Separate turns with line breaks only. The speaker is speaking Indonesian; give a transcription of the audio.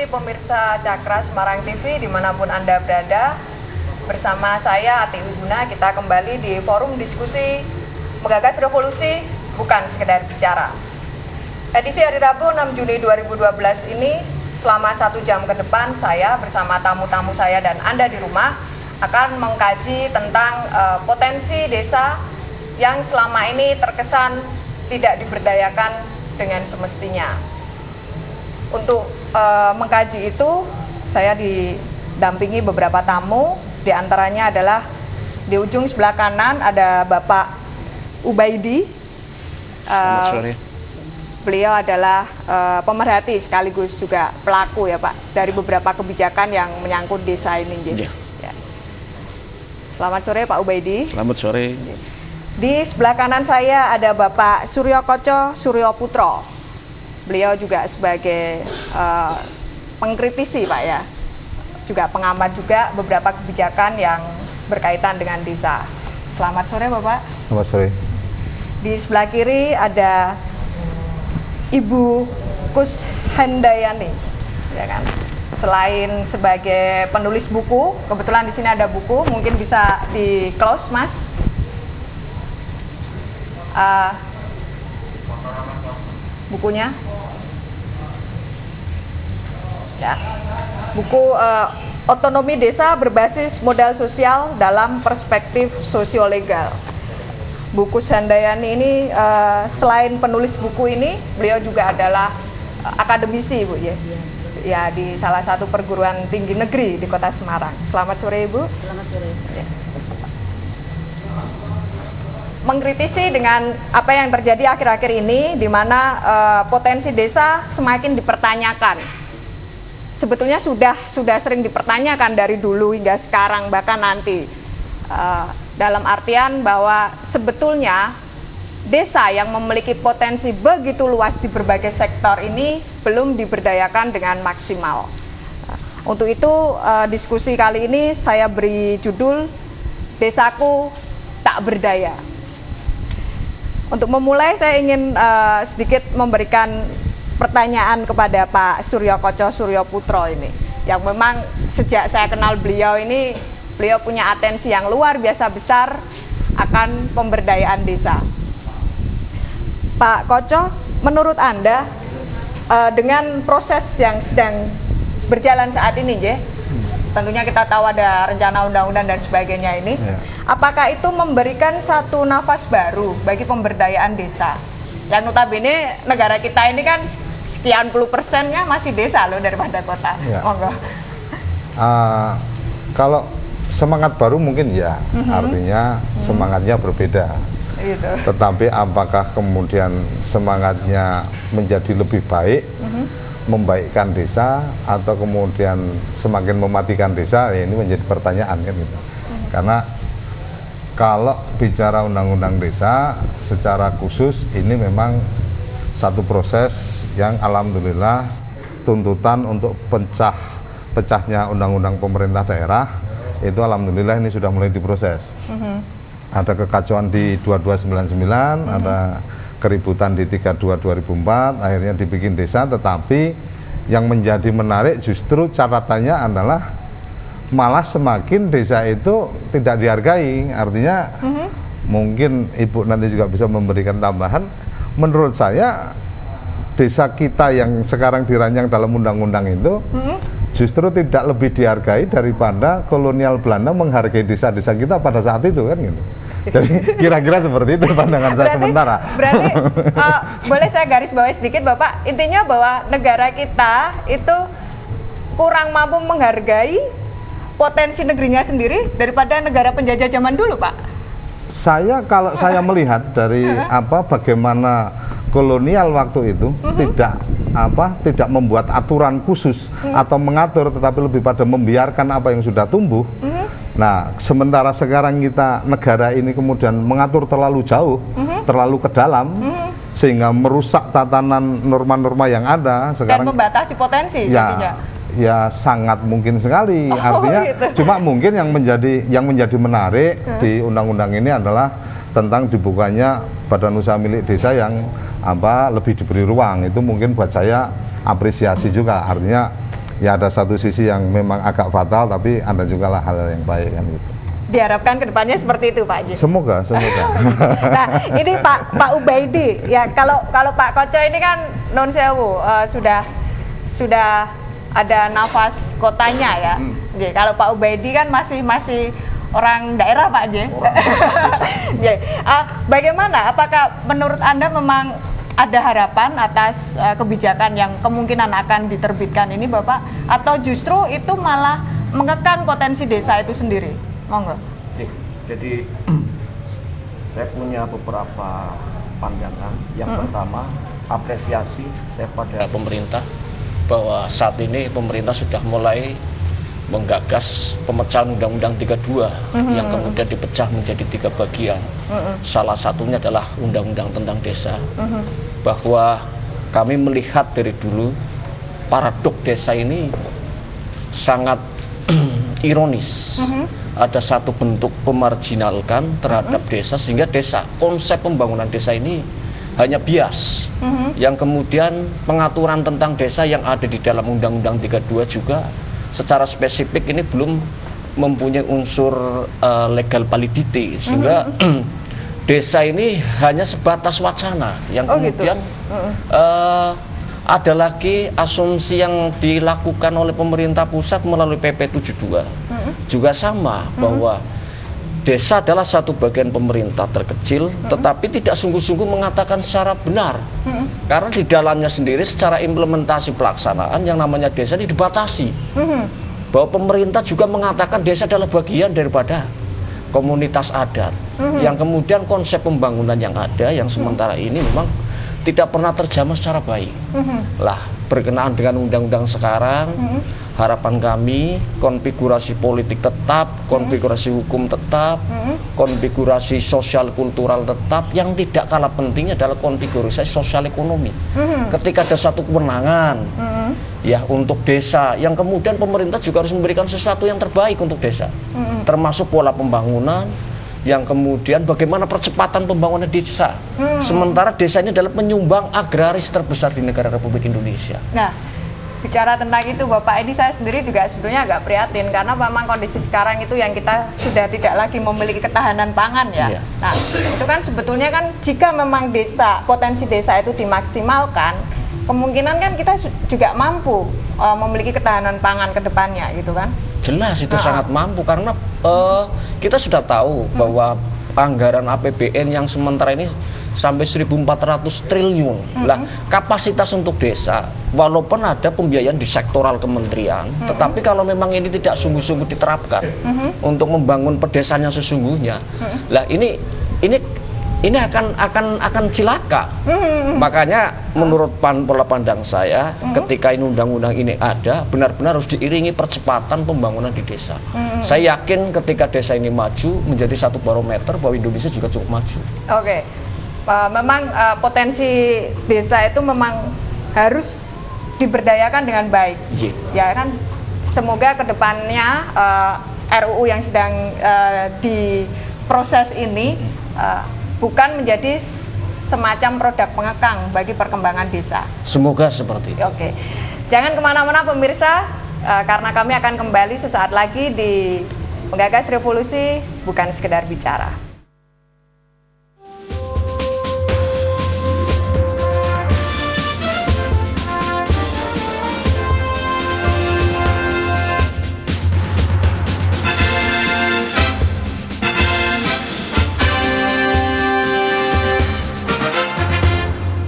kasih pemirsa Cakra Semarang TV dimanapun Anda berada. Bersama saya Ati Wiguna, kita kembali di forum diskusi Menggagas Revolusi Bukan Sekedar Bicara. Edisi hari Rabu 6 Juni 2012 ini, selama 1 jam ke depan saya bersama tamu-tamu saya dan Anda di rumah akan mengkaji tentang potensi desa yang selama ini terkesan tidak diberdayakan dengan semestinya. Untuk mengkaji itu, saya didampingi beberapa tamu, diantaranya adalah di ujung sebelah kanan ada Bapak Ubaidi.
Selamat sore.
Beliau adalah pemerhati sekaligus juga pelaku ya Pak, dari beberapa kebijakan yang menyangkut desa ini. Ya. Selamat sore Pak Ubaidi.
Selamat sore.
Di sebelah kanan saya ada Bapak Suryo Koco Suryo Putro. Beliau juga sebagai pengkritisi Pak ya, juga pengamat juga beberapa kebijakan yang berkaitan dengan desa. Selamat sore Bapak.
Selamat sore.
Di sebelah kiri ada Ibu Kus Handayani, ya kan. Selain sebagai penulis buku, kebetulan di sini ada buku, mungkin bisa di close Mas. Bukunya. Ya, buku Otonomi Desa Berbasis Modal Sosial dalam Perspektif Sosiolegal. Buku Handayani ini selain penulis buku ini, beliau juga adalah akademisi Bu ya. Ya, di salah satu perguruan tinggi negeri di Kota Semarang. Selamat sore Ibu.
Selamat sore.
Ya. Mengkritisi dengan apa yang terjadi akhir-akhir ini, di mana potensi desa semakin dipertanyakan. Sebetulnya sudah sering dipertanyakan dari dulu hingga sekarang, bahkan nanti dalam artian bahwa sebetulnya desa yang memiliki potensi begitu luas di berbagai sektor ini belum diberdayakan dengan maksimal. Untuk itu diskusi kali ini saya beri judul Desaku Tak Berdaya. Untuk memulai saya ingin sedikit memberikan pertanyaan kepada Pak Suryo Koco Suryo Putro ini, yang memang sejak saya kenal beliau ini, beliau punya atensi yang luar biasa besar akan pemberdayaan desa. Pak Koco, menurut Anda dengan proses yang sedang berjalan saat ini, tentunya kita tahu ada rencana undang-undang dan sebagainya ini, apakah itu memberikan satu nafas baru bagi pemberdayaan desa? Yang notabene negara kita ini kan sekian puluh persennya masih desa loh daripada kota. Ya. Monggo.
Kalau semangat baru mungkin ya, artinya semangatnya berbeda. Gitu. Tetapi apakah kemudian semangatnya menjadi lebih baik, membaikkan desa, atau kemudian semakin mematikan desa, ya ini menjadi pertanyaan kan gitu. Karena kalau bicara undang-undang desa secara khusus, ini memang satu proses yang alhamdulillah tuntutan untuk pecahnya undang-undang pemerintah daerah itu alhamdulillah ini sudah mulai diproses. Ada kekacauan di 2299, ada keributan di 32 2004, akhirnya dibikin desa, tetapi yang menjadi menarik justru catatannya adalah malah semakin desa itu tidak dihargai. Artinya mungkin Ibu nanti juga bisa memberikan tambahan. Menurut saya desa kita yang sekarang dirancang dalam undang-undang itu justru tidak lebih dihargai daripada kolonial Belanda menghargai desa-desa kita pada saat itu kan gitu. Jadi kira-kira seperti itu pandangan saya sementara.
Berarti boleh saya garis bawahi sedikit Bapak, intinya bahwa negara kita itu kurang mampu menghargai potensi negerinya sendiri daripada negara penjajah zaman dulu, Pak?
Kalau saya melihat dari bagaimana kolonial waktu itu tidak membuat aturan khusus atau mengatur, tetapi lebih pada membiarkan apa yang sudah tumbuh. Nah, sementara sekarang kita negara ini kemudian mengatur terlalu jauh, terlalu ke dalam, sehingga merusak tatanan norma-norma yang ada sekarang. Dan
membatasi potensi jadinya.
Ya sangat mungkin sekali. Artinya gitu. Cuma mungkin yang menjadi menarik di undang-undang ini adalah tentang dibukanya badan usaha milik desa yang lebih diberi ruang. Itu mungkin buat saya apresiasi juga. Artinya ya ada satu sisi yang memang agak fatal, tapi ada juga lah hal yang baik kan gitu.
Diharapkan kedepannya seperti itu Pak Haji.
Semoga.
Nah ini Pak Ubaidi ya, kalau Pak Koco ini kan non sewu sudah ada nafas kotanya ya. Jadi, kalau Pak Ubaidi kan masih orang daerah Pak Haji. Bagaimana? Apakah menurut Anda memang ada harapan atas kebijakan yang kemungkinan akan diterbitkan ini Bapak, atau justru itu malah mengekang potensi desa itu sendiri? Monggo.
Jadi saya punya beberapa pandangan. Yang pertama, apresiasi saya pada pemerintah bahwa saat ini pemerintah sudah mulai menggagas pemecahan Undang-Undang 32 yang kemudian dipecah menjadi 3 bagian. Salah satunya adalah Undang-Undang tentang desa. Bahwa kami melihat dari dulu paradok desa ini sangat ironis. Ada satu bentuk pemarginalkan terhadap desa, sehingga konsep pembangunan desa ini hanya bias. Yang kemudian pengaturan tentang desa yang ada di dalam Undang-Undang 32 juga secara spesifik ini belum mempunyai unsur legal validity, sehingga desa ini hanya sebatas wacana yang kemudian ada lagi asumsi yang dilakukan oleh pemerintah pusat melalui PP 72 juga sama, bahwa desa adalah satu bagian pemerintah terkecil, tetapi tidak sungguh-sungguh mengatakan secara benar, karena di dalamnya sendiri secara implementasi pelaksanaan yang namanya desa ini dibatasi, bahwa pemerintah juga mengatakan desa adalah bagian daripada komunitas adat, yang kemudian konsep pembangunan yang ada yang sementara ini memang tidak pernah terjamah secara baik. Lah, berkenaan dengan undang-undang sekarang, harapan kami konfigurasi politik tetap, konfigurasi hukum tetap, konfigurasi sosial kultural tetap, yang tidak kalah pentingnya adalah konfigurasi sosial ekonomi. Ketika ada satu kewenangan ya untuk desa, yang kemudian pemerintah juga harus memberikan sesuatu yang terbaik untuk desa, termasuk pola pembangunan, yang kemudian bagaimana percepatan pembangunan desa. Sementara desa ini adalah penyumbang agraris terbesar di negara Republik Indonesia.
Nah, bicara tentang itu Bapak, ini saya sendiri juga sebetulnya agak prihatin, karena memang kondisi sekarang itu yang kita sudah tidak lagi memiliki ketahanan pangan ya.
Iya.
Nah, itu kan sebetulnya kan jika memang potensi desa itu dimaksimalkan, kemungkinan kan kita juga mampu memiliki ketahanan pangan ke depannya gitu kan.
Jelas itu sangat mampu, karena kita sudah tahu bahwa anggaran APBN yang sementara ini sampai 1.400 triliun. Lah, kapasitas untuk desa, walaupun ada pembiayaan di sektoral kementerian, tetapi kalau memang ini tidak sungguh-sungguh diterapkan untuk membangun pedesaan yang sesungguhnya, lah ini akan cilaka. Makanya menurut pola pandang saya, ketika ini undang-undang ini ada, benar-benar harus diiringi percepatan pembangunan di desa. Saya yakin ketika desa ini maju, menjadi satu barometer bahwa Indonesia juga cukup maju.
Oke. Memang potensi desa itu memang harus diberdayakan dengan baik. Ya kan, semoga kedepannya RUU yang sedang diproses ini bukan menjadi semacam produk pengekang bagi perkembangan desa.
Semoga seperti itu.
Oke. Jangan kemana-mana pemirsa, karena kami akan kembali sesaat lagi di Menggagas Revolusi Bukan Sekedar Bicara.